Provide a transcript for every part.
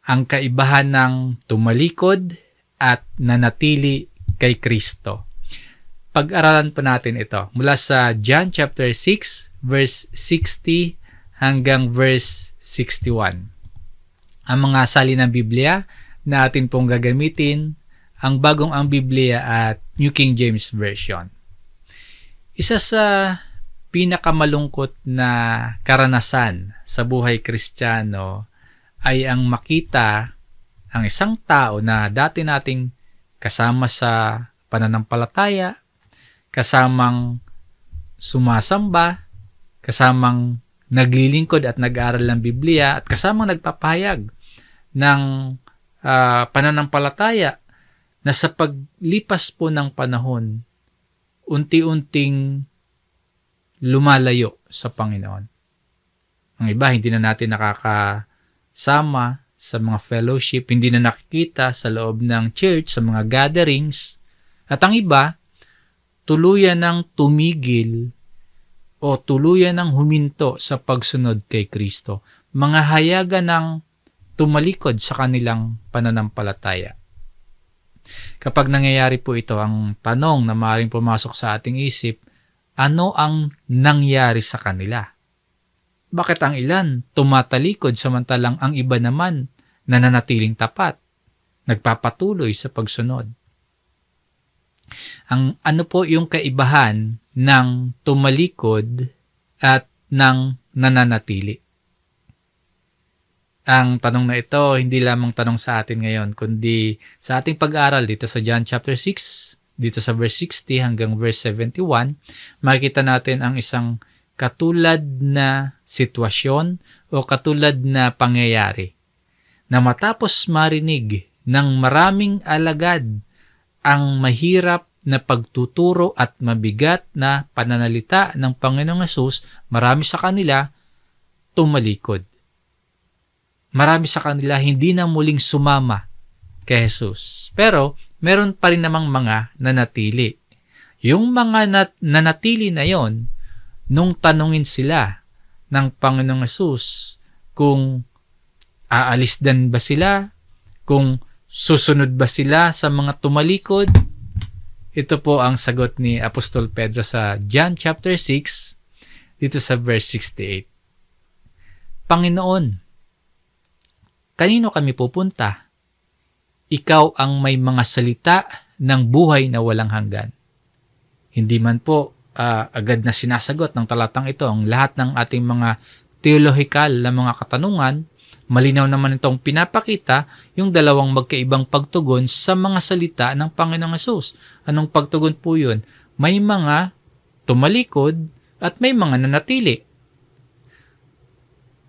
ang kaibahan ng tumalikod at nanatili kay Kristo. Pag-aralan po natin ito mula sa John chapter 6 verse 60 hanggang verse 61. Ang mga salin ng Biblia na atin pong gagamitin, ang Bagong ang Biblia at New King James Version. Isa sa pinakamalungkot na karanasan sa buhay Kristiyano ay ang makita ang isang tao na dati nating kasama sa pananampalataya, kasamang sumasamba, kasamang naglilingkod at nag-aaral ng Biblia, at kasamang nagpapahayag ng pananampalataya na sa paglipas po ng panahon, unti-unting lumalayo sa Panginoon. Ang iba, hindi na natin nakakasama sa mga fellowship, hindi na nakikita sa loob ng church, sa mga gatherings. At ang iba, tuluyan ng tumigil o tuluyan ng huminto sa pagsunod kay Kristo. Mga hayaga ng tumalikod sa kanilang pananampalataya. Kapag nangyayari po ito, ang tanong na maaaring pumasok sa ating isip, ano ang nangyari sa kanila? Bakit ang ilan tumatalikod samantalang ang iba naman nananatiling tapat, nagpapatuloy sa pagsunod? Ang ano po yung kaibahan ng tumalikod at ng nananatili? Ang tanong na ito, hindi lamang tanong sa atin ngayon, kundi sa ating pag-aaral dito sa John chapter 6, dito sa verse 60 hanggang verse 71, makikita natin ang isang katulad na sitwasyon o katulad na pangyayari na matapos marinig ng maraming alagad ang mahirap na pagtuturo at mabigat na pananalita ng Panginoong Hesus, marami sa kanila tumalikod. Marami sa kanila hindi na muling sumama kay Hesus. Pero meron pa rin namang mga nanatili. Yung mga nanatili na yon, nung tanungin sila ng Panginoong Hesus kung aalis din ba sila, kung susunod ba sila sa mga tumalikod, ito po ang sagot ni Apostol Pedro sa John chapter 6, dito sa verse 68. Panginoon, kanino kami pupunta? Ikaw ang may mga salita ng buhay na walang hanggan. Hindi man po agad na sinasagot ng talatang ito ang lahat ng ating mga theological na mga katanungan. Malinaw naman itong pinapakita yung dalawang magkaibang pagtugon sa mga salita ng Panginoong Hesus. Anong pagtugon po yun? May mga tumalikod at may mga nanatili.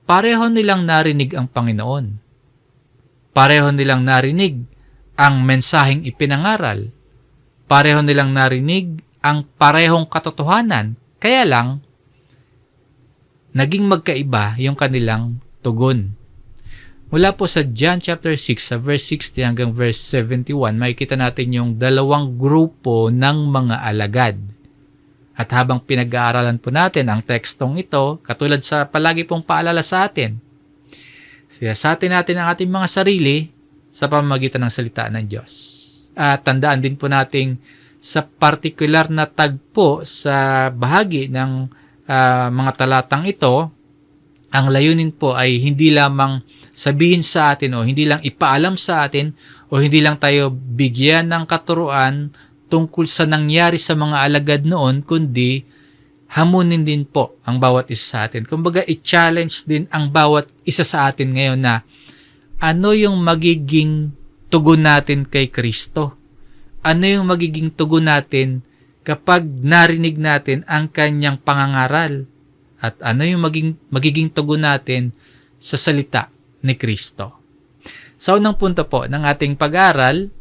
Pareho nilang narinig ang Panginoon. Pareho nilang narinig ang mensaheng ipinangaral. Pareho nilang narinig ang parehong katotohanan. Kaya lang, naging magkaiba yung kanilang tugon. Mula po sa John chapter 6, sa verse 60 hanggang verse 71, makikita natin yung dalawang grupo ng mga alagad. At habang pinag-aaralan po natin ang tekstong ito, katulad sa palagi pong paalala sa atin, siyasatin natin ang ating mga sarili sa pamamagitan ng salita ng Diyos. At tandaan din po nating sa partikular na tagpo sa bahagi ng mga talatang ito, ang layunin po ay hindi lamang sabihin sa atin o hindi lang ipaalam sa atin o hindi lang tayo bigyan ng katuruan tungkol sa nangyari sa mga alagad noon, kundi hamunin din po ang bawat isa sa atin. Kumbaga, i-challenge din ang bawat isa sa atin ngayon na ano yung magiging tugon natin kay Kristo? Ano yung magiging tugon natin kapag narinig natin ang kanyang pangangaral? At ano yung magiging tugon natin sa salita ni Kristo? Sa unang punto po ng ating pag-aaral,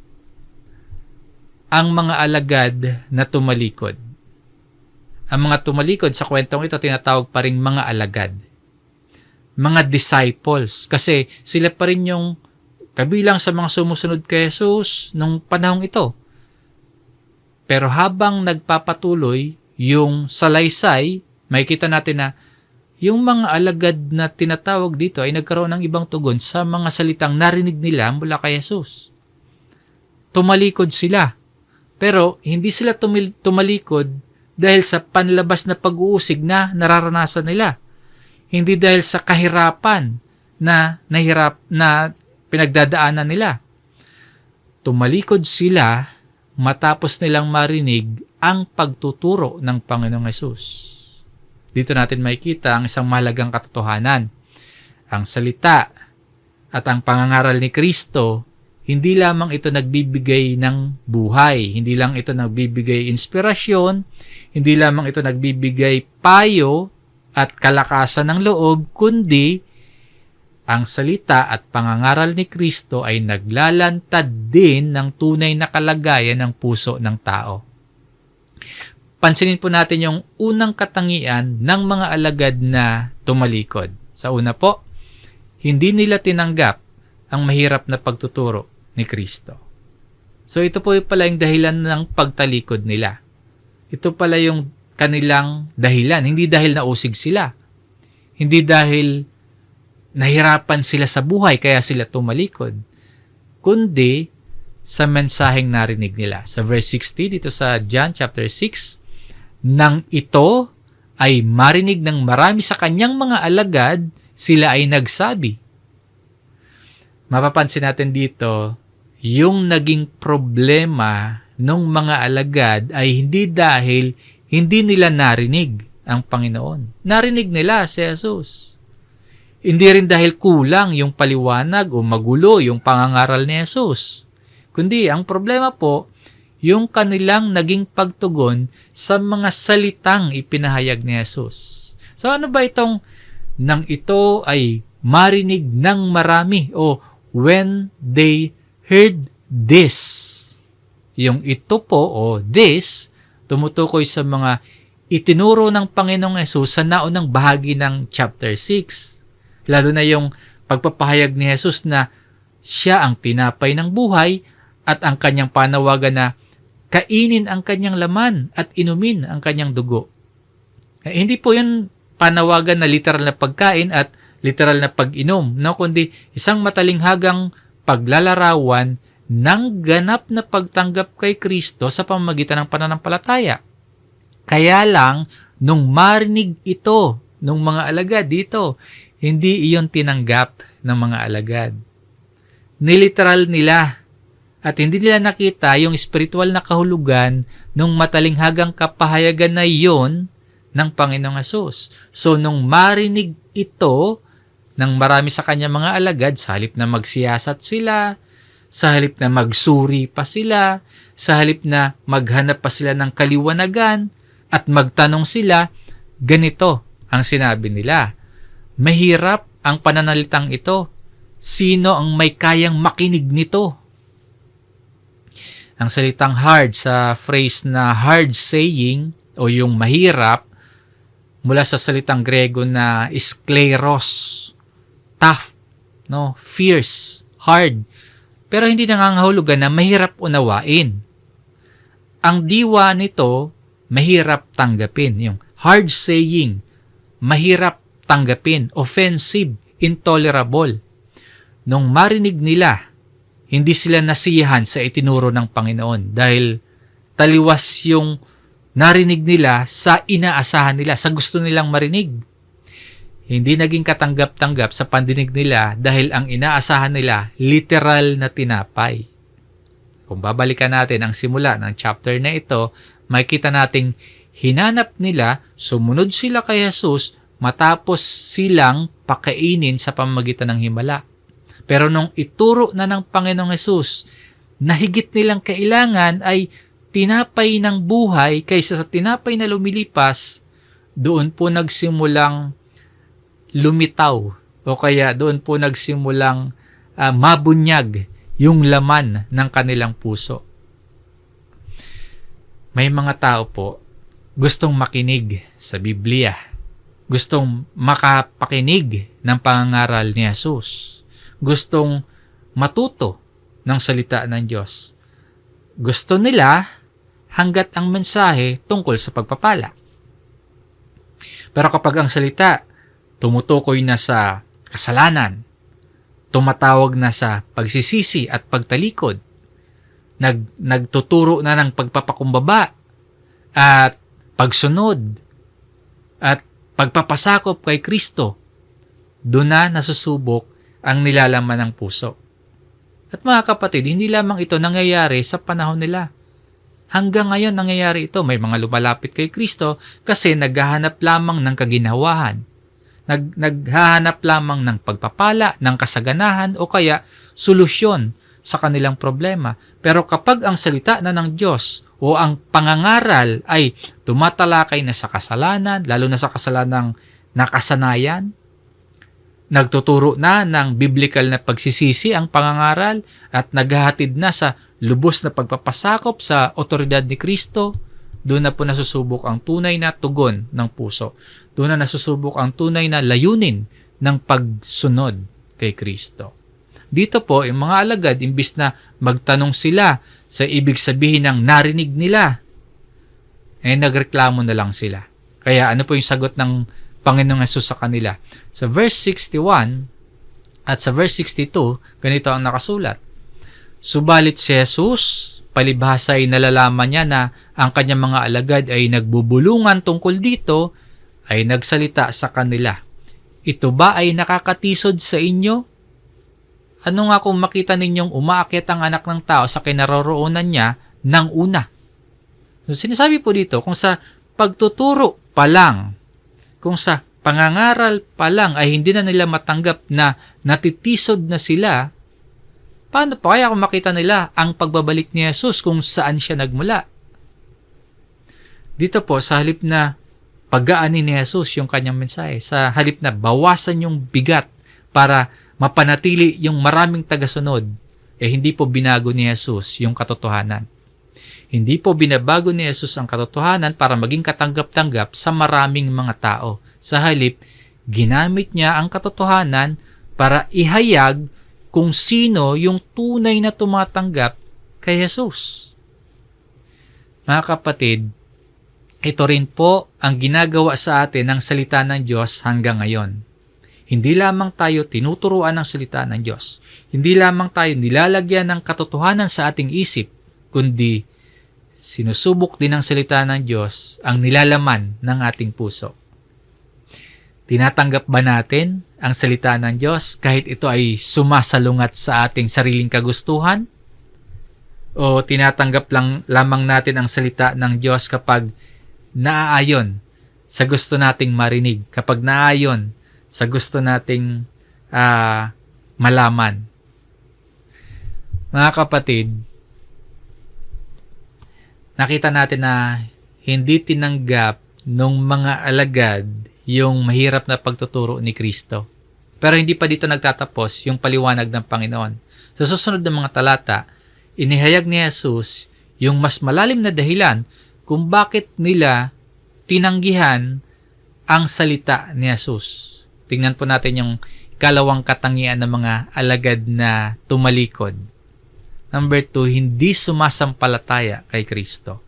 ang mga alagad na tumalikod. Ang mga tumalikod sa kwentong ito, tinatawag pa rin mga alagad. Mga disciples. Kasi sila pa rin yung kabilang sa mga sumusunod kay Jesus nung panahong ito. Pero habang nagpapatuloy yung salaysay, makikita natin na yung mga alagad na tinatawag dito ay nagkaroon ng ibang tugon sa mga salitang narinig nila mula kay Jesus. Tumalikod sila. Pero hindi sila tumalikod dahil sa panlabas na pag-uusig na nararanasan nila. Hindi dahil sa kahirapan na pinagdadaanan nila. Tumalikod sila matapos nilang marinig ang pagtuturo ng Panginoong Hesus. Dito natin makikita ang isang mahalagang katotohanan. Ang salita at ang pangangaral ni Kristo, hindi lamang ito nagbibigay ng buhay, hindi lang ito nagbibigay inspirasyon, hindi lamang ito nagbibigay payo at kalakasan ng loob, kundi ang salita at pangangaral ni Kristo ay naglalantad din ng tunay na kalagayan ng puso ng tao. Pansinin po natin yung unang katangian ng mga alagad na tumalikod. Sa una po, hindi nila tinanggap ang mahirap na pagtuturo ni Kristo. So ito po pala yung dahilan ng pagtalikod nila. Ito pala yung kanilang dahilan. Hindi dahil nausig sila. Hindi dahil nahirapan sila sa buhay kaya sila tumalikod. Kundi sa mensaheng narinig nila. Sa verse 60 dito sa John chapter 6, nang ito ay marinig ng marami sa kanyang mga alagad, sila ay nagsabi. Mapapansin natin dito, yung naging problema ng mga alagad ay hindi dahil hindi nila narinig ang Panginoon. Narinig nila si Jesus. Hindi rin dahil kulang yung paliwanag o magulo yung pangangaral ni Jesus. Kundi ang problema po, yung kanilang naging pagtugon sa mga salitang ipinahayag ni Jesus. So ano ba itong nang ito ay marinig ng marami o when they heard this? Yung ito po o this, tumutukoy sa mga itinuro ng Panginoong Hesus sa naunang bahagi ng chapter 6. Lalo na yung pagpapahayag ni Jesus na siya ang tinapay ng buhay at ang kanyang panawagan na kainin ang kanyang laman at inumin ang kanyang dugo. Hindi po yun panawagan na literal na pagkain at literal na pag-inom, no? Kundi isang matalinghagang paglalarawan ng ganap na pagtanggap kay Kristo sa pamamagitan ng pananampalataya. Kaya lang, nung marinig ito ng mga alagad dito, hindi iyon tinanggap ng mga alagad. Niliteral nila at hindi nila nakita yung spiritual na kahulugan ng matalinghagang kapahayagan na iyon ng Panginoong Hesus. So, nung marinig ito ng marami sa kanya mga alagad, sa halip na magsiyasat sila, sa halip na magsuri pa sila, sa halip na maghanap pa sila ng kaliwanagan, at magtanong sila, ganito ang sinabi nila. Mahirap ang pananalitang ito. Sino ang may kayang makinig nito? Ang salitang hard sa phrase na hard saying o yung mahirap mula sa salitang Grego na skleros, tough, no, fierce, hard. Pero hindi nangangahulugan na mahirap unawain. Ang diwa nito, mahirap tanggapin. Yung hard saying, mahirap tanggapin, offensive, intolerable. Nung marinig nila, hindi sila nasiyahan sa itinuro ng Panginoon dahil taliwas yung narinig nila sa inaasahan nila, sa gusto nilang marinig. Hindi naging katanggap-tanggap sa pandinig nila dahil ang inaasahan nila literal na tinapay. Kung babalikan natin ang simula ng chapter na ito, makikita nating hinanap nila, sumunod sila kay Jesus matapos silang pakainin sa pamamagitan ng himala. Pero nung ituro na ng Panginoong Hesus na higit nilang kailangan ay tinapay ng buhay kaysa sa tinapay na lumilipas, doon po nagsimulang lumitaw o kaya doon po nagsimulang mabunyag yung laman ng kanilang puso. May mga tao po gustong makinig sa Biblia, gustong makapakinig ng pangangaral ni Jesus, gustong matuto ng salita ng Diyos. Gusto nila hanggat ang mensahe tungkol sa pagpapala. Pero kapag ang salita tumutukoy na sa kasalanan, tumatawag na sa pagsisisi at pagtalikod, nagtuturo na ng pagpapakumbaba at pagsunod at pagpapasakop kay Kristo, doon na nasusubok ang nilalaman ng puso. At mga kapatid, hindi lamang ito nangyayari sa panahon nila. Hanggang ngayon nangyayari ito. May mga lumalapit kay Kristo kasi naghahanap lamang ng kaginhawahan. Naghahanap lamang ng pagpapala, ng kasaganahan o kaya solusyon sa kanilang problema. Pero kapag ang salita na ng Diyos o ang pangangaral ay tumatalakay na sa kasalanan, lalo na sa kasalanang nakasanayan, nagtuturo na ng biblical na pagsisisi ang pangangaral at naghahatid na sa lubos na pagpapasakop sa otoridad ni Kristo, doon na po nasusubok ang tunay na tugon ng puso. Doon na nasusubok ang tunay na layunin ng pagsunod kay Kristo. Dito po, yung mga alagad, imbis na magtanong sila sa ibig sabihin ng narinig nila, nagreklamo na lang sila. Kaya ano po yung sagot ng Panginoong Hesus sa kanila? Sa verse 61 at sa verse 62, ganito ang nakasulat. Subalit si Jesus, palibhasa ay nalalaman niya na ang kanyang mga alagad ay nagbubulungan tungkol dito, ay nagsalita sa kanila. Ito ba ay nakakatisod sa inyo? Ano nga kung makita ninyong umaakyat ang anak ng tao sa kinaroroonan niya ng una? So, sinasabi po dito, kung sa pagtuturo pa lang, kung sa pangangaral pa lang ay hindi na nila matanggap na natitisod na sila, paano pa kaya kung makita nila ang pagbabalik ni Jesus kung saan siya nagmula? Dito po, sa halip na pagaanin ni Jesus yung kanyang mensahe, sa halip na bawasan yung bigat para mapanatili yung maraming tagasunod, hindi po binago ni Jesus yung katotohanan. Hindi po binabago ni Jesus ang katotohanan para maging katanggap-tanggap sa maraming mga tao. Sa halip, ginamit niya ang katotohanan para ihayag kung sino yung tunay na tumatanggap kay Jesus. Mga kapatid, ito rin po ang ginagawa sa atin ng salita ng Diyos hanggang ngayon. Hindi lamang tayo tinuturuan ng salita ng Diyos. Hindi lamang tayo nilalagyan ng katotohanan sa ating isip, kundi sinusubok din ng salita ng Diyos ang nilalaman ng ating puso. Tinatanggap ba natin ang salita ng Diyos kahit ito ay sumasalungat sa ating sariling kagustuhan? O tinatanggap lamang natin ang salita ng Diyos kapag naaayon sa gusto nating marinig, kapag naaayon sa gusto nating malaman? Mga kapatid, nakita natin na hindi tinanggap ng mga alagad yung mahirap na pagtuturo ni Kristo. Pero hindi pa dito nagtatapos yung paliwanag ng Panginoon. Sa susunod ng mga talata, inihayag ni Jesus yung mas malalim na dahilan kung bakit nila tinanggihan ang salita ni Jesus. Tingnan po natin yung ikalawang katangian ng mga alagad na tumalikod. Number 2, hindi sumasampalataya kay Kristo.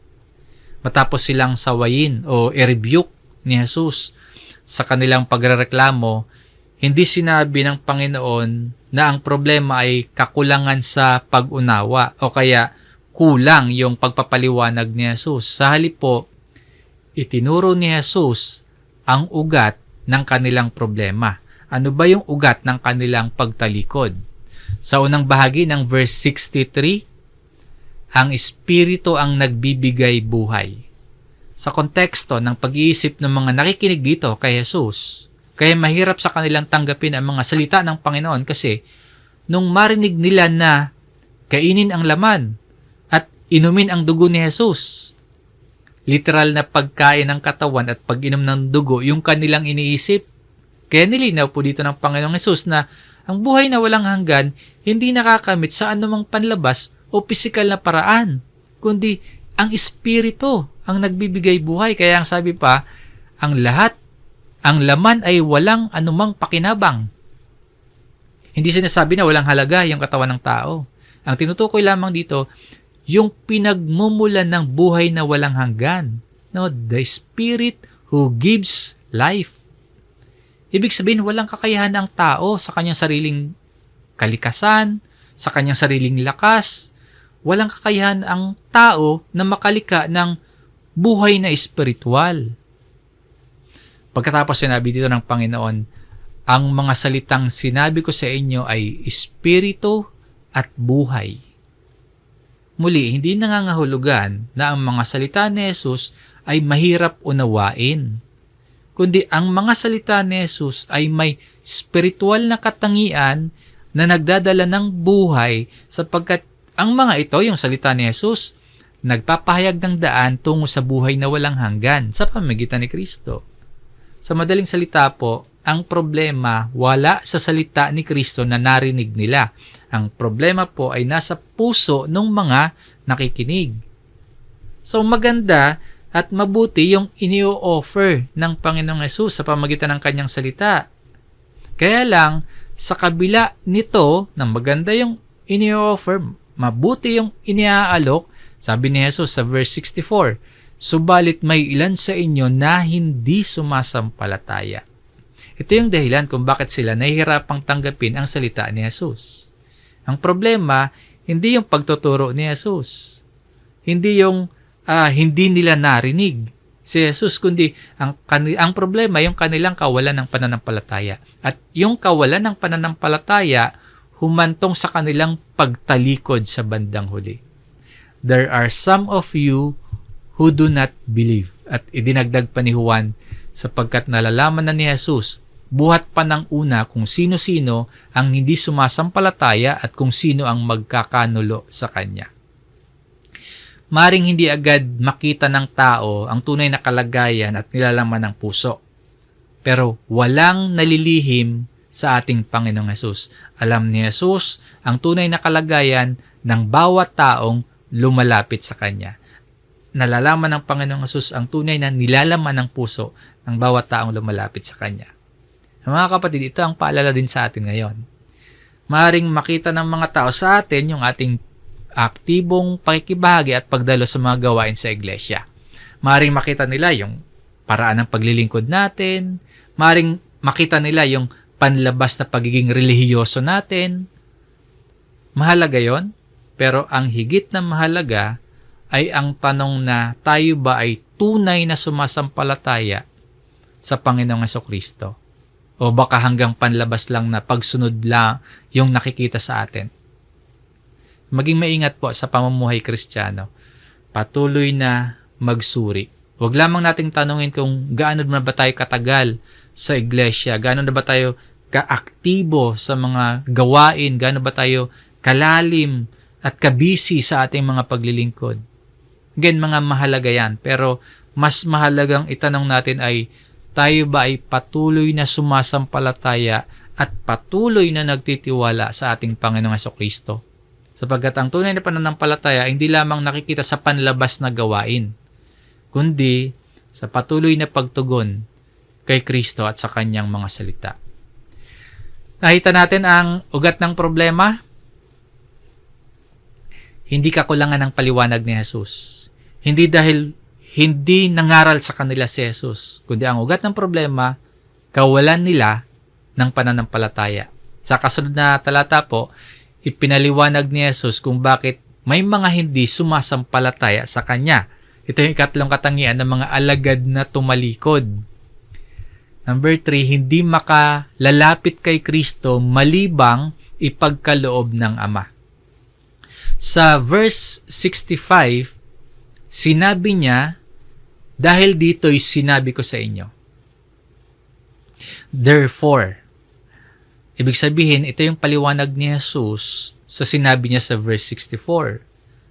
Matapos silang sawayin o i-rebuke ni Jesus sa kanilang pagrereklamo, hindi sinabi ng Panginoon na ang problema ay kakulangan sa pag-unawa o kaya kulang yung pagpapaliwanag ni Jesus. Sa halip po, itinuro ni Jesus ang ugat ng kanilang problema. Ano ba yung ugat ng kanilang pagtalikod? Sa unang bahagi ng verse 63, ang Espiritu ang nagbibigay buhay. Sa konteksto ng pag-iisip ng mga nakikinig dito kay Jesus, kaya mahirap sa kanilang tanggapin ang mga salita ng Panginoon kasi nung marinig nila na kainin ang laman at inumin ang dugo ni Jesus, literal na pagkain ng katawan at pag-inom ng dugo yung kanilang iniisip. Kaya nilinaw po dito ng Panginoong Jesus na ang buhay na walang hanggan hindi nakakamit sa anumang panlabas o pisikal na paraan, kundi ang Espiritu ang nagbibigay buhay. Kaya ang sabi pa, ang laman ay walang anumang pakinabang. Hindi sinasabi na walang halaga yung katawan ng tao. Ang tinutukoy lamang dito, yung pinagmumulan ng buhay na walang hanggan. No, the Spirit who gives life. Ibig sabihin, walang kakayahan ang tao sa kanyang sariling kalikasan, sa kanyang sariling lakas. Walang kakayahan ang tao na makalika ng buhay na espiritual. Pagkatapos sinabi dito ng Panginoon, ang mga salitang sinabi ko sa inyo ay espiritu at buhay. Muli, hindi nangangahulugan na ang mga salita ni Jesus ay mahirap unawain, kundi ang mga salita ni Jesus ay may spiritual na katangian na nagdadala ng buhay sapagkat ang mga ito, yung salita ni Jesus, nagpapahayag ng daan tungo sa buhay na walang hanggan sa pamamagitan ni Kristo. Sa madaling salita po, ang problema wala sa salita ni Kristo na narinig nila. Ang problema po ay nasa puso ng mga nakikinig. So maganda at mabuti yung inio-offer ng Panginoong Hesus sa pamamagitan ng kanyang salita. Kaya lang, sa kabila nito, na maganda yung inio-offer, mabuti yung iniaalok, sabi ni Jesus sa verse 64, subalit may ilan sa inyo na hindi sumasampalataya. Ito yung dahilan kung bakit sila nahihirapang tanggapin ang salita ni Jesus. Ang problema, hindi yung pagtuturo ni Jesus. Hindi yung hindi nila narinig si Jesus, kundi ang problema, yung kanilang kawalan ng pananampalataya. At yung kawalan ng pananampalataya, humantong sa kanilang pagtalikod sa bandang huli. There are some of you who do not believe. At idinagdag pa ni Juan, sapagkat nalalaman na ni Jesus, buhat pa ng una kung sino-sino ang hindi sumasampalataya at kung sino ang magkakanulo sa Kanya. Maring hindi agad makita ng tao ang tunay na kalagayan at nilalaman ng puso. Pero walang nalilihim sa ating Panginoong Hesus. Alam ni Hesus ang tunay na kalagayan ng bawat taong lumalapit sa Kanya. Nalalaman ng Panginoong Hesus ang tunay na nilalaman ng puso ng bawat taong lumalapit sa Kanya. Mga kapatid, ito ang paalala din sa atin ngayon. Maaring makita ng mga tao sa atin yung ating aktibong pakikibahagi at pagdalo sa mga gawain sa iglesia. Maaring makita nila yung paraan ng paglilingkod natin. Maaring makita nila yung panlabas na pagiging relihiyoso natin. Mahalaga yon, pero ang higit na mahalaga ay ang tanong na tayo ba ay tunay na sumasampalataya sa Panginoong Jesucristo? O baka hanggang panlabas lang na pagsunod lang yung nakikita sa atin? Maging maingat po sa pamumuhay Kristiyano. Patuloy na magsuri. Huwag lamang nating tanungin kung gaano na ba tayo katagal sa iglesia, gaano na ba tayo kaaktibo sa mga gawain, gaano ba tayo kalalim at kabisi sa ating mga paglilingkod. Again, mga mahalaga yan. Pero mas mahalagang itanong natin ay, tayo ba ay patuloy na sumasampalataya at patuloy na nagtitiwala sa ating Panginoong Jesucristo? Sapagkat ang tunay na pananampalataya hindi lamang nakikita sa panlabas na gawain, kundi sa patuloy na pagtugon kay Kristo at sa Kanyang mga salita. Nakita natin ang ugat ng problema. Hindi kakulangan ng paliwanag ni Jesus. Hindi dahil hindi nangaral sa kanila si Jesus, kundi ang ugat ng problema, kawalan nila ng pananampalataya. Sa kasunod na talata po, ipinaliwanag ni Jesus kung bakit may mga hindi sumasampalataya sa Kanya. Ito yung ikatlong katangian ng mga alagad na tumalikod. Number 3, hindi makalalapit kay Kristo malibang ipagkaloob ng Ama. Sa verse 65, sinabi niya, dahil dito'y sinabi ko sa inyo. Therefore, ibig sabihin, ito yung paliwanag ni Jesus sa sinabi niya sa verse 64.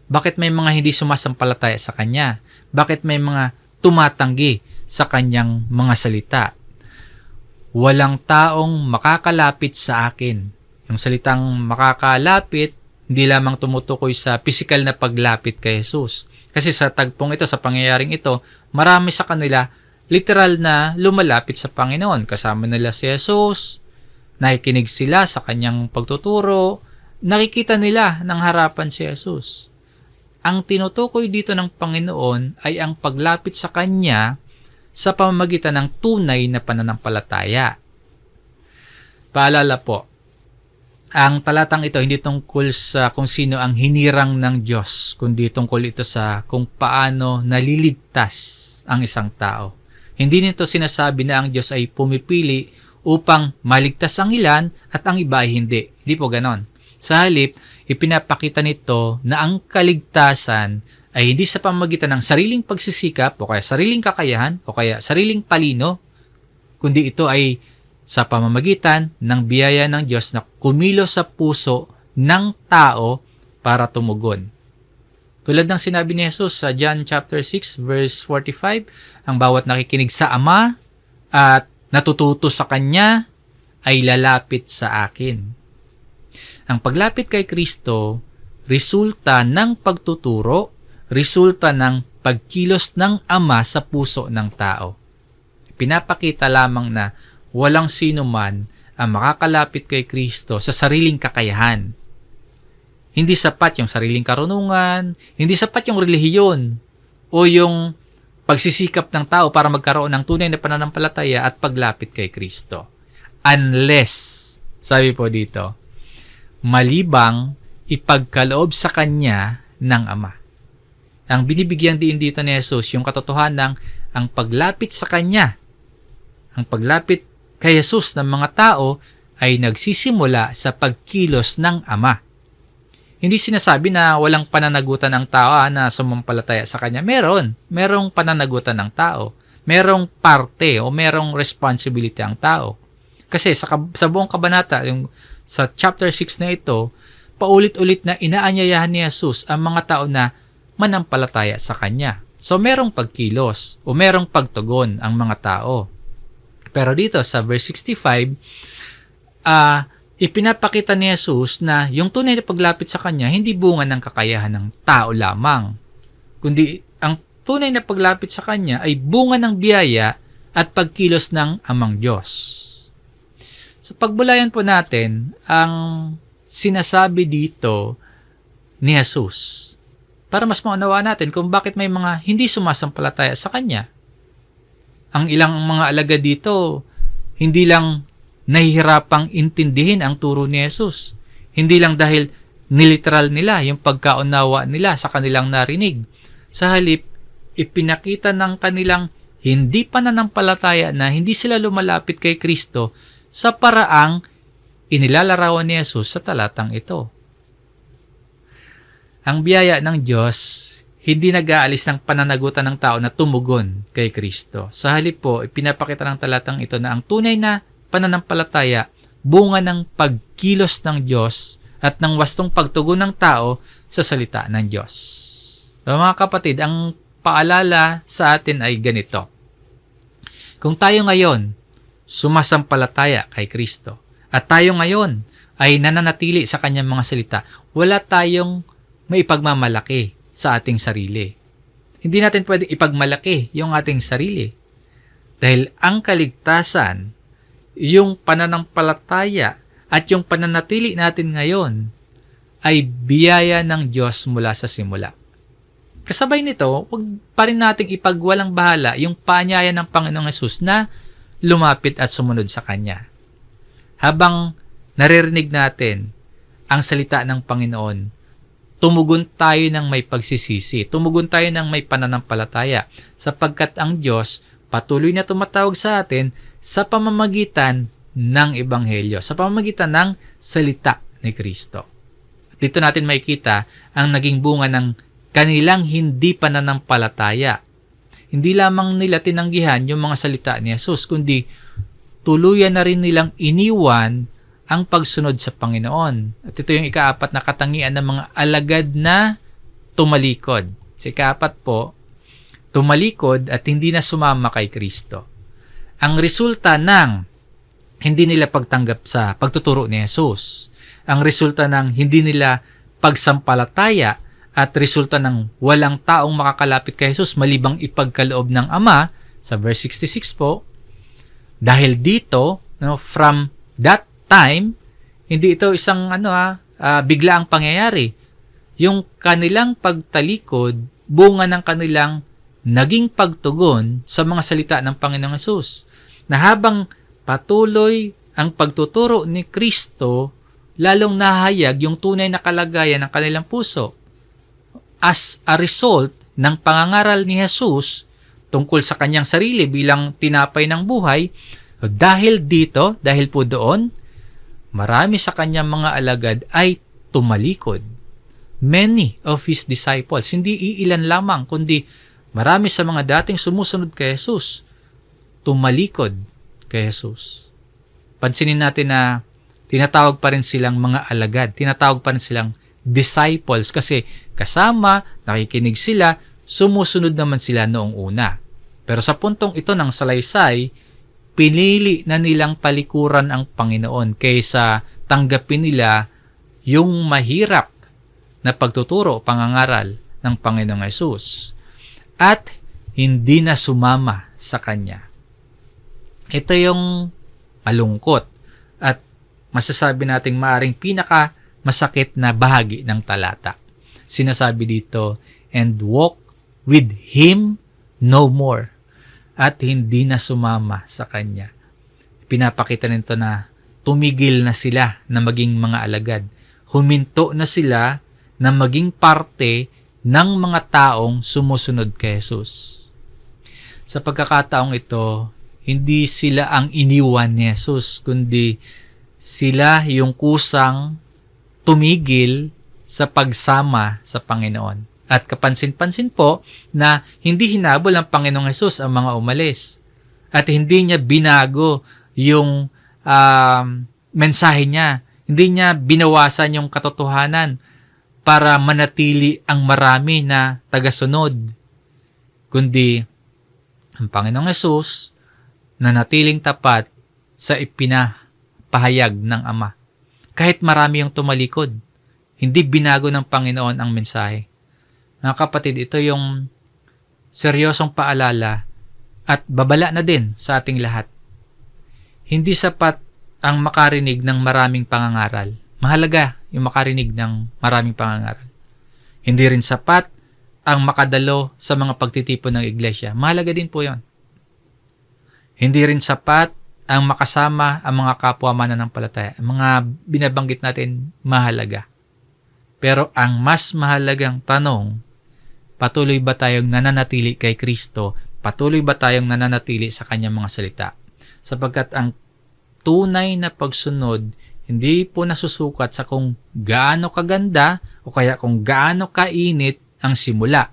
Bakit may mga hindi sumasampalataya sa Kanya? Bakit may mga tumatanggi sa Kanyang mga salita? Walang taong makakalapit sa akin. Yung salitang makakalapit, hindi lamang tumutukoy sa physical na paglapit kay Jesus. Kasi sa tagpong ito, sa pangyayaring ito, marami sa kanila literal na lumalapit sa Panginoon. Kasama nila si Jesus, nakikinig sila sa Kanyang pagtuturo, nakikita nila ng harapan si Jesus. Ang tinutukoy dito ng Panginoon ay ang paglapit sa Kanya sa pamamagitan ng tunay na pananampalataya. Paalala po, ang talatang ito hindi tungkol sa kung sino ang hinirang ng Diyos, kundi tungkol ito sa kung paano naliligtas ang isang tao. Hindi nito sinasabi na ang Diyos ay pumipili upang maligtas ang ilan at ang iba ay hindi. Hindi po ganon. Sa halip, ipinapakita nito na ang kaligtasan ay hindi sa pamamagitan ng sariling pagsisikap o kaya sariling kakayahan o kaya sariling talino, kundi ito ay sa pamamagitan ng biyaya ng Diyos na kumilos sa puso ng tao para tumugon. Tulad ng sinabi ni Jesus sa John chapter 6 verse 45, ang bawat nakikinig sa Ama at natututo sa Kanya ay lalapit sa akin. Ang paglapit kay Kristo, resulta ng pagtuturo, resulta ng pagkilos ng Ama sa puso ng tao. Pinapakita lamang na walang sino man ang makakalapit kay Kristo sa sariling kakayahan. Hindi sapat yung sariling karunungan, hindi sapat yung relihiyon o yung pagsisikap ng tao para magkaroon ng tunay na pananampalataya at paglapit kay Kristo. Unless, sabi po dito, malibang ipagkaloob sa Kanya ng Ama. Ang binibigyan din dito ni Jesus, yung katotohanan ng ang paglapit sa Kanya, ang paglapit kay Jesus ng mga tao ay nagsisimula sa pagkilos ng Ama. Hindi sinasabi na walang pananagutan ng tao na sumampalataya sa Kanya. Merong pananagutan ng tao. Merong parte o merong responsibility ang tao. Kasi sa buong kabanata, yung sa chapter 6 na ito, paulit-ulit na inaanyayahan ni Jesus ang mga tao na manampalataya sa Kanya. So merong pagkilos o merong pagtugon ang mga tao. Pero dito sa verse 65, ipinapakita ni Jesus na yung tunay na paglapit sa Kanya hindi bunga ng kakayahan ng tao lamang, kundi ang tunay na paglapit sa Kanya ay bunga ng biyaya at pagkilos ng Amang Diyos. Sa pagbulayan po natin, ang sinasabi dito ni Jesus para mas maunawaan natin kung bakit may mga hindi sumasampalataya sa Kanya. Ang ilang mga alagad dito, hindi lang nahihirapang intindihin ang turo ni Jesus. Hindi lang dahil niliteral nila yung pagkaunawa nila sa kanilang narinig. Sa halip, ipinakita ng kanilang hindi pananampalataya na hindi sila lumalapit kay Kristo sa paraang inilalarawan ni Jesus sa talatang ito. Ang biyaya ng Diyos hindi nag-aalis ng pananagutan ng tao na tumugon kay Kristo. Sa halip po, ipinapakita ng talatang ito na ang tunay na pananampalataya, bunga ng pagkilos ng Diyos at ng wastong pagtugon ng tao sa salita ng Diyos. So, mga kapatid, ang paalala sa atin ay ganito. Kung tayo ngayon sumasampalataya kay Kristo at tayo ngayon ay nananatili sa Kanyang mga salita, wala tayong maipagmamalaki sa ating sarili. Hindi natin pwedeng ipagmalaki yung ating sarili. Dahil ang kaligtasan, yung pananampalataya at yung pananatili natin ngayon ay biyaya ng Diyos mula sa simula. Kasabay nito, huwag pa rin nating ipagwalang bahala yung paanyaya ng Panginoong Hesus na lumapit at sumunod sa Kanya. Habang naririnig natin ang salita ng Panginoon, tumugon tayo ng may pagsisisi, tumugon tayo ng may pananampalataya, sapagkat ang Diyos patuloy na tumatawag sa atin sa pamamagitan ng Ebanghelyo, sa pamamagitan ng salita ni Kristo. Dito natin makikita ang naging bunga ng kanilang hindi pananampalataya. Hindi lamang nila tinanggihan yung mga salita ni Jesus, kundi tuluyan na rin nilang iniwan ang pagsunod sa Panginoon. At ito yung ikaapat na katangian ng mga alagad na tumalikod. Sa ikaapat po, tumalikod at hindi na sumama kay Kristo. Ang resulta ng hindi nila pagtanggap sa pagtuturo ni Jesus, ang resulta ng hindi nila pagsampalataya at resulta ng walang taong makakalapit kay Jesus malibang ipagkaloob ng Ama, sa verse 66 po, dahil dito, from that time, hindi ito isang biglaang pangyayari. Yung kanilang pagtalikod, bunga ng kanilang naging pagtugon sa mga salita ng Panginoong Hesus. Na habang patuloy ang pagtuturo ni Kristo, lalong nahayag yung tunay na kalagayan ng kanilang puso. As a result ng pangangaral ni Jesus tungkol sa kanyang sarili bilang tinapay ng buhay, dahil po doon, marami sa kanyang mga alagad ay tumalikod. Many of His disciples, hindi iilan lamang, kundi marami sa mga dating sumusunod kay Jesus, tumalikod kay Jesus. Pansinin natin na tinatawag pa rin silang mga alagad, tinatawag pa rin silang disciples kasi kasama, nakikinig sila, sumusunod naman sila noong una. Pero sa puntong ito ng salaysay, pinili na nilang palikuran ang Panginoon kaysa tanggapin nila yung mahirap na pagtuturo, pangangaral ng Panginoong Hesus. At hindi na sumama sa Kanya. Ito yung malungkot at masasabi nating maaring pinaka-masakit na bahagi ng talata. Sinasabi dito, and walk with Him no more. At hindi na sumama sa Kanya. Pinapakita nito na tumigil na sila na maging mga alagad. Huminto na sila na maging parte ng mga taong sumusunod kay Jesus. Sa pagkakataong ito, hindi sila ang iniwan ni Jesus, kundi sila yung kusang tumigil sa pagsama sa Panginoon. At kapansin-pansin po na hindi hinabol ng Panginoong Hesus ang mga umalis. At hindi niya binago yung mensahe niya. Hindi niya binawasan yung katotohanan para manatili ang marami na tagasunod. Kundi ang Panginoong Hesus nanatiling tapat sa ipinapahayag ng Ama. Kahit marami yung tumalikod, hindi binago ng Panginoon ang mensahe. Mga kapatid, ito yung seryosong paalala at babala na din sa ating lahat. Hindi sapat ang makarinig ng maraming pangangaral. Mahalaga yung makarinig ng maraming pangangaral. Hindi rin sapat ang makadalo sa mga pagtitipon ng iglesia. Mahalaga din po yon. Hindi rin sapat ang makasama ang mga kapwa mananampalataya. Ang mga binabanggit natin, mahalaga. Pero ang mas mahalagang tanong, patuloy ba tayong nananatili kay Kristo? Patuloy ba tayong nananatili sa Kanyang mga salita? Sapagkat ang tunay na pagsunod, hindi po nasusukat sa kung gaano kaganda o kaya kung gaano kainit ang simula,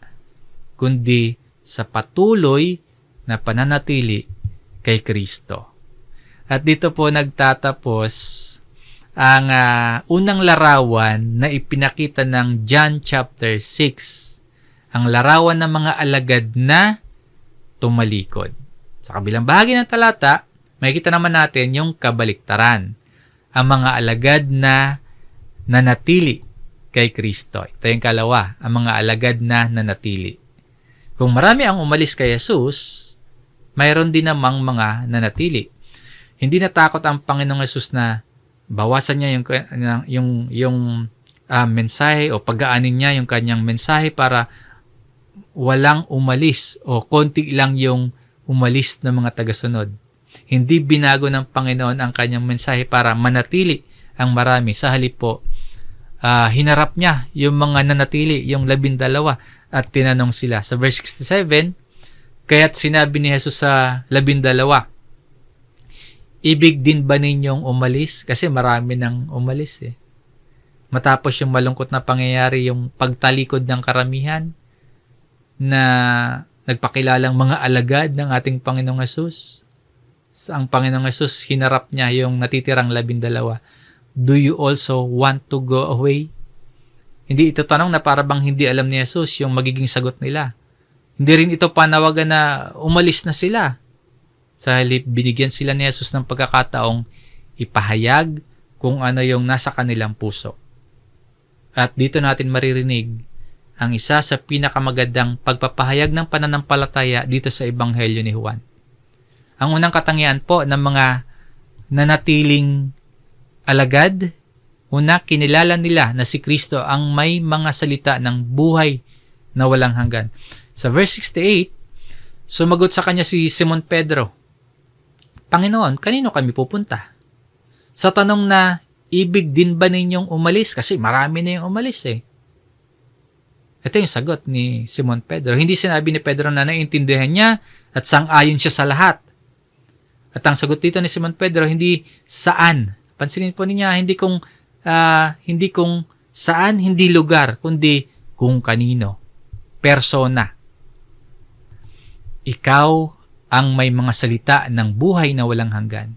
kundi sa patuloy na pananatili kay Kristo. At dito po nagtatapos ang unang larawan na ipinakita ng John chapter 6. Ang larawan ng mga alagad na tumalikod. Sa kabilang bahagi ng talata, makikita naman natin yung kabaliktaran. Ang mga alagad na nanatili kay Kristo. Ito yung kalawa, ang mga alagad na nanatili. Kung marami ang umalis kay Jesus, mayroon din namang mga nanatili. Hindi natakot ang Panginoong Hesus na bawasan niya yung mensahe o pag-aanin niya yung kanyang mensahe para walang umalis o konti lang yung umalis ng mga tagasunod. Hindi binago ng Panginoon ang kanyang mensahe para manatili ang marami. Sa halip po, hinarap niya yung mga nanatili, yung 12 at tinanong sila. Sa verse 67, kaya't sinabi ni Jesus sa 12, ibig din ba ninyong umalis? Kasi marami nang umalis eh. Matapos yung malungkot na pangyayari, yung pagtalikod ng karamihan na nagpakilalang mga alagad ng ating Panginoong Hesus. Ang Panginoong Hesus, hinarap niya yung natitirang 12. Do you also want to go away? Hindi ito tanong na para bang hindi alam ni Hesus yung magiging sagot nila. Hindi rin ito panawagan na umalis na sila. Sa halip, binigyan sila ni Hesus ng pagkakataong ipahayag kung ano yung nasa kanilang puso. At dito natin maririnig ang isa sa pinakamagandang pagpapahayag ng pananampalataya dito sa Ebanghelyo ni Juan. Ang unang katangian po ng mga nanatiling alagad, una, kinilala nila na si Kristo ang may mga salita ng buhay na walang hanggan. Sa verse 68, sumagot sa kanya si Simon Pedro, Panginoon, kanino kami pupunta? Sa tanong na, ibig din ba ninyong umalis? Kasi marami na yung umalis eh. Ito yung sagot ni Simon Pedro. Hindi sinabi ni Pedro na naiintindihan niya at sang-ayon siya sa lahat. At ang sagot dito ni Simon Pedro, hindi saan. Pansinin po niya, hindi kung saan, hindi lugar, kundi kung kanino. Persona. Ikaw ang may mga salita ng buhay na walang hanggan.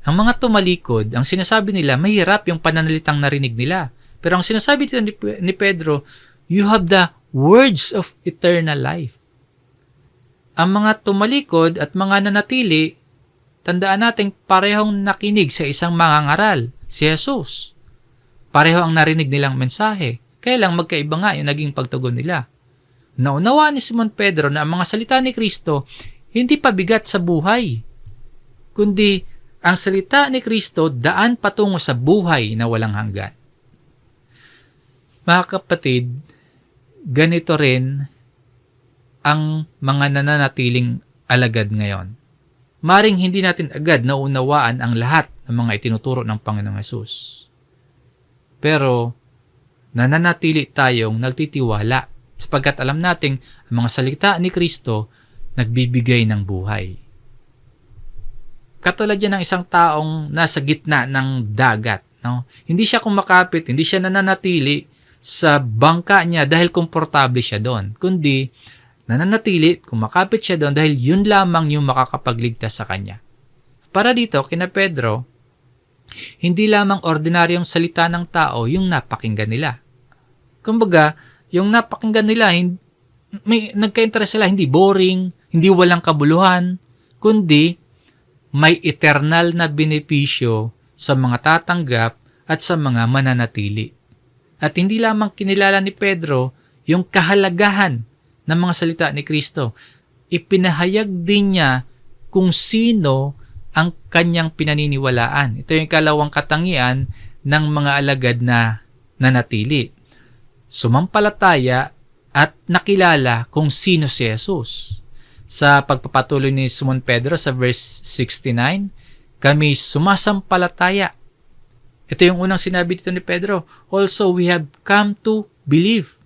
Ang mga tumalikod, ang sinasabi nila, mahirap yung pananalitang narinig nila. Pero ang sinasabi dito ni Pedro, you have the words of eternal life. Ang mga tumalikod at mga nanatili, tandaan natin parehong nakinig sa isang mangangaral, si Jesus. Pareho ang narinig nilang mensahe. Kaya lang magkaiba nga yung naging pagtugon nila. Naunawa ni Simon Pedro na ang mga salita ni Kristo hindi pabigat sa buhay, kundi ang salita ni Kristo daan patungo sa buhay na walang hanggan. Mga kapatid, ganito rin ang mga nananatiling alagad ngayon. Maring hindi natin agad naunawaan ang lahat ng mga itinuturo ng Panginoong Hesus. Pero, nananatili tayong nagtitiwala sapagkat alam nating ang mga salita ni Kristo nagbibigay ng buhay. Katulad yan ng isang taong nasa gitna ng dagat. No? Hindi siya kumakapit, hindi siya nananatili sa bangka niya dahil komportable siya doon, kundi nananatili, kumakapit siya doon dahil yun lamang yung makakapagligtas sa kanya. Para dito, kina Pedro, hindi lamang ordinaryong salita ng tao yung napakinggan nila. Kumbaga, yung napakinggan nila, nagka-interest sila, hindi boring, hindi walang kabuluhan, kundi may eternal na benepisyo sa mga tatanggap at sa mga mananatili. At hindi lamang kinilala ni Pedro yung kahalagahan ng mga salita ni Kristo. Ipinahayag din niya kung sino ang kanyang pinaniniwalaan. Ito yung ikalawang katangian ng mga alagad na nanatili. Sumampalataya at nakilala kung sino si Jesus. Sa pagpapatuloy ni Simon Pedro sa verse 69, kami sumasampalataya. Ito yung unang sinabi dito ni Pedro. Also, we have come to believe.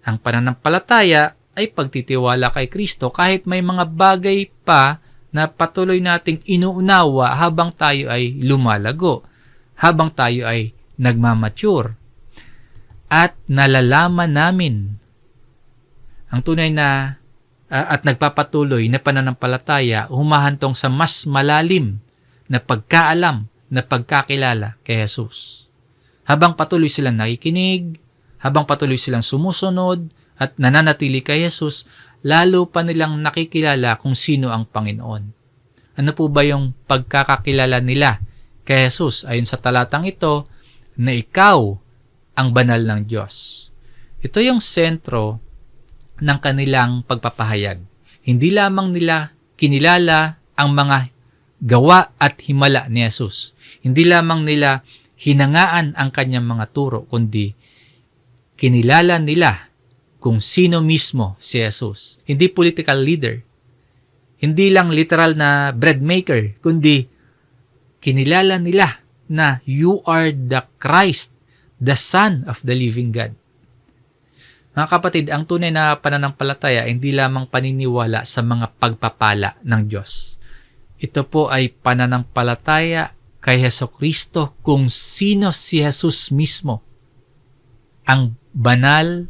Ang pananampalataya ay pagtitiwala kay Kristo kahit may mga bagay pa na patuloy nating inuunawa habang tayo ay lumalago, habang tayo ay nagmamature. At nalalaman namin ang tunay na at nagpapatuloy na pananampalataya humahantong sa mas malalim na pagkaalam, na pagkakilala kay Jesus. Habang patuloy silang nakikinig, habang patuloy silang sumusunod at nananatili kay Jesus, lalo pa nilang nakikilala kung sino ang Panginoon. Ano po ba yung pagkakakilala nila kay Jesus? Ayon sa talatang ito, na ikaw ang banal ng Diyos. Ito yung sentro ng kanilang pagpapahayag. Hindi lamang nila kinilala ang mga gawa at himala ni Jesus. Hindi lamang nila hinangaan ang kanyang mga turo, kundi kinilala nila kung sino mismo si Jesus. Hindi political leader. Hindi lang literal na bread maker, kundi kinilala nila na you are the Christ, the Son of the living God. Mga kapatid, ang tunay na pananampalataya hindi lamang paniniwala sa mga pagpapala ng Diyos. Ito po ay pananampalataya kay Jesucristo kung sino si Jesus mismo, ang banal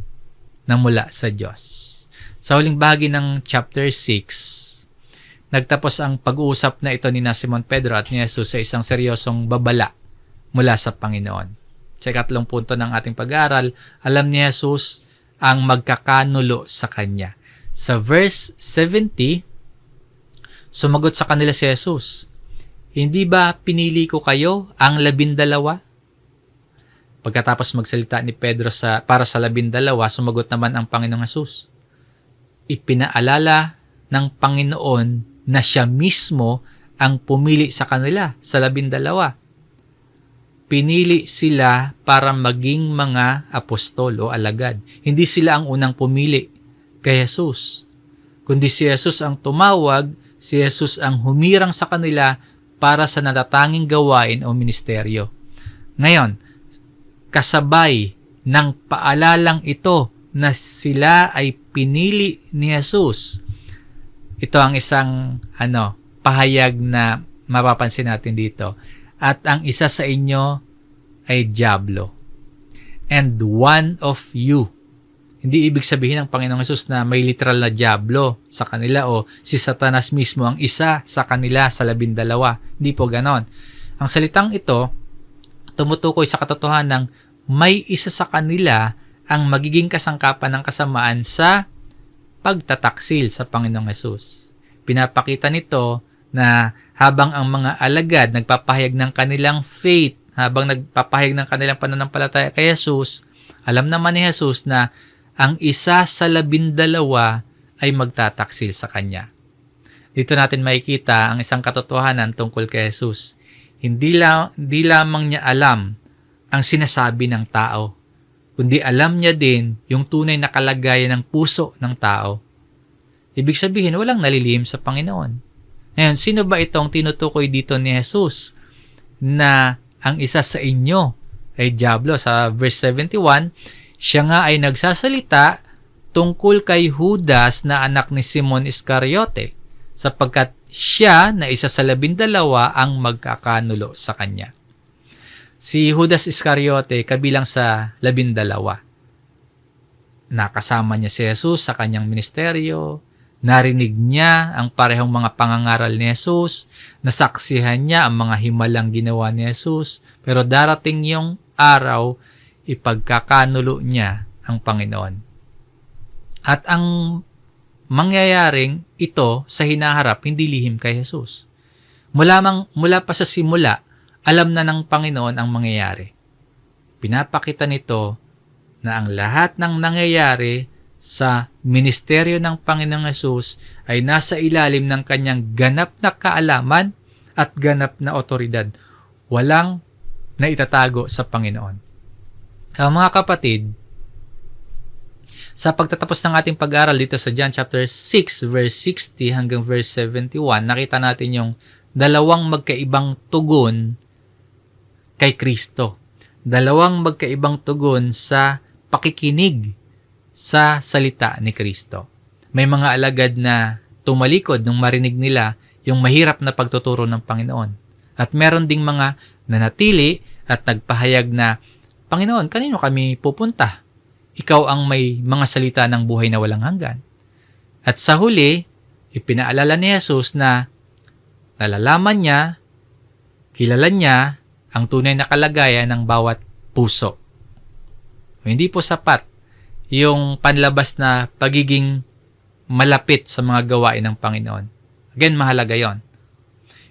na mula sa Diyos. Sa huling bahagi ng chapter 6, nagtapos ang pag-uusap na ito ni Simon Pedro at ni Jesus sa isang seryosong babala mula sa Panginoon. Sa ikatlong punto ng ating pag-aaral, alam ni Jesus ang magkakanulo sa Kanya. Sa verse 70, sumagot sa kanila si Jesus, hindi ba pinili ko kayo ang 12? Pagkatapos magsalita ni Pedro para sa 12, sumagot naman ang Panginoong Hesus. Ipinaalala ng Panginoon na siya mismo ang pumili sa kanila sa 12. Pinili sila para maging mga apostol o alagad. Hindi sila ang unang pumili kay Jesus, kundi si Jesus ang tumawag, si Jesus ang humirang sa kanila para sa natatanging gawain o ministeryo. Ngayon, kasabay ng paalalang ito na sila ay pinili ni Jesus, ito ang isang pahayag na mapapansin natin dito. At ang isa sa inyo ay dyablo. And one of you. Hindi ibig sabihin ng Panginoong Hesus na may literal na dyablo sa kanila o si Satanas mismo ang isa sa kanila sa 12. Hindi po ganon. Ang salitang ito, tumutukoy sa katotohanan ng may isa sa kanila ang magiging kasangkapan ng kasamaan sa pagtataksil sa Panginoong Hesus. Pinapakita nito na habang ang mga alagad nagpapahayag ng kanilang faith, habang nagpapahayag ng kanilang pananampalataya kay Jesus, alam naman ni Jesus na ang isa sa 12 ay magtataksil sa Kanya. Dito natin makikita ang isang katotohanan tungkol kay Jesus. Hindi lamang niya alam ang sinasabi ng tao, kundi alam niya din yung tunay na kalagayan ng puso ng tao. Ibig sabihin, walang nalilihim sa Panginoon. Ngayon, sino ba itong tinutukoy dito ni Jesus na ang isa sa inyo ay dyablo? Sa verse 71, siya nga ay nagsasalita tungkol kay Judas na anak ni Simon Iscariote, sapagkat siya na isa sa 12 ang magkakanulo sa kanya. Si Judas Iscariote kabilang sa 12. Nakasama niya si Jesus sa kanyang ministeryo, narinig niya ang parehong mga pangangaral ni Jesus, nasaksihan niya ang mga himalang ginawa ni Jesus, pero darating yung araw, ipagkakanulo niya ang Panginoon. At ang mangyayaring ito sa hinaharap, hindi lihim kay Jesus. Mula pa sa simula, alam na ng Panginoon ang mangyayari. Pinapakita nito na ang lahat ng nangyayari sa ministeryo ng Panginoong Hesus ay nasa ilalim ng kanyang ganap na kaalaman at ganap na otoridad. Walang naitatago sa Panginoon. Mga kapatid, sa pagtatapos ng ating pag-aaral dito sa John chapter 6 verse 60 hanggang verse 71, nakita natin yung dalawang magkaibang tugon kay Kristo. Dalawang magkaibang tugon sa pakikinig sa salita ni Kristo. May mga alagad na tumalikod nung marinig nila yung mahirap na pagtuturo ng Panginoon. At meron ding mga nanatili at nagpahayag na, Panginoon, kanino kami pupunta? Ikaw ang may mga salita ng buhay na walang hanggan. At sa huli, ipinaalala ni Jesus na nalalaman niya, kilala niya ang tunay na kalagayan ng bawat puso. Hindi po sapat yung panlabas na pagiging malapit sa mga gawain ng Panginoon. Again, mahalaga yon.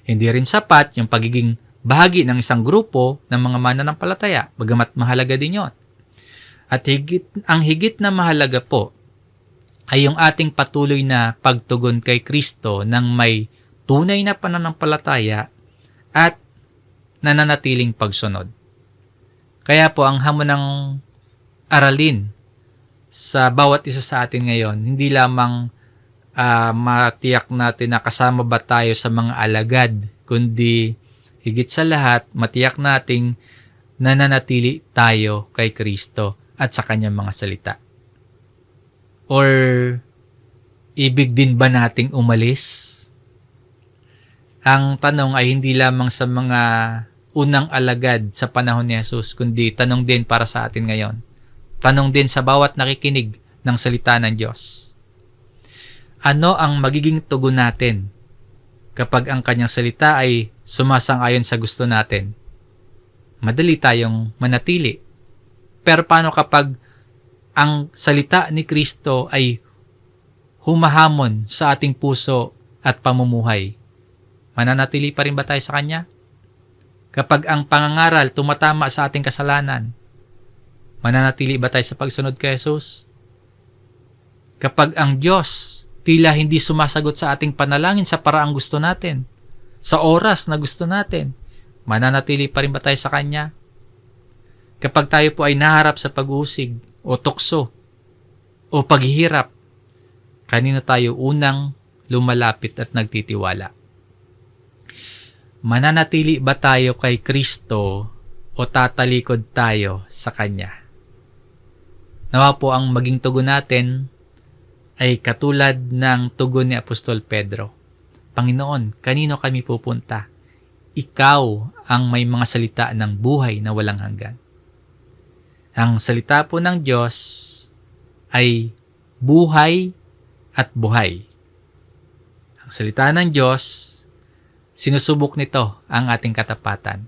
Hindi rin sapat yung pagiging bahagi ng isang grupo ng mga mananampalataya, bagamat mahalaga din yon. At ang higit na mahalaga po ay yung ating patuloy na pagtugon kay Kristo ng may tunay na pananampalataya at nananatiling pagsunod. Kaya po ang hamon ng aralin sa bawat isa sa atin ngayon, hindi lamang matiyak natin na kasama ba tayo sa mga alagad, kundi higit sa lahat, matiyak nating nananatili tayo kay Kristo at sa kanyang mga salita. Or ibig din ba nating umalis? Ang tanong ay hindi lamang sa mga unang alagad sa panahon ni Jesus, kundi tanong din para sa atin ngayon. Tanong din sa bawat nakikinig ng salita ng Diyos. Ano ang magiging tugon natin kapag ang kanyang salita ay sumasang-ayon sa gusto natin? Madali tayong manatili. Pero paano kapag ang salita ni Kristo ay humahamon sa ating puso at pamumuhay? Mananatili pa rin ba tayo sa Kanya? Kapag ang pangangaral tumatama sa ating kasalanan, mananatili ba tayo sa pagsunod kay Jesus? Kapag ang Diyos tila hindi sumasagot sa ating panalangin sa paraang gusto natin, sa oras na gusto natin, mananatili pa rin ba tayo sa Kanya? Kapag tayo po ay naharap sa pag-uusig o tukso o paghihirap, kanino tayo unang lumalapit at nagtitiwala? mananatili ba tayo kay Kristo o tatalikod tayo sa Kanya? Nawa po ang maging tugon natin ay katulad ng tugon ni Apostol Pedro. Panginoon, kanino kami pupunta? Ikaw ang may mga salita ng buhay na walang hanggan. Ang salita po ng Diyos ay buhay at buhay. Ang salita ng Diyos, sinusubok nito ang ating katapatan.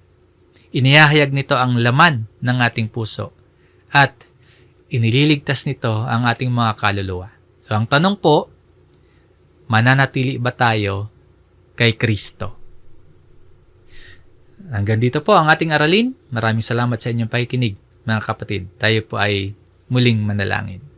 Inihahayag nito ang laman ng ating puso at inililigtas nito ang ating mga kaluluwa. So ang tanong po, mananatili ba tayo kay Kristo? Hanggang dito po ang ating aralin. Maraming salamat sa inyong pakikinig, mga kapatid. Tayo po ay muling manalangin.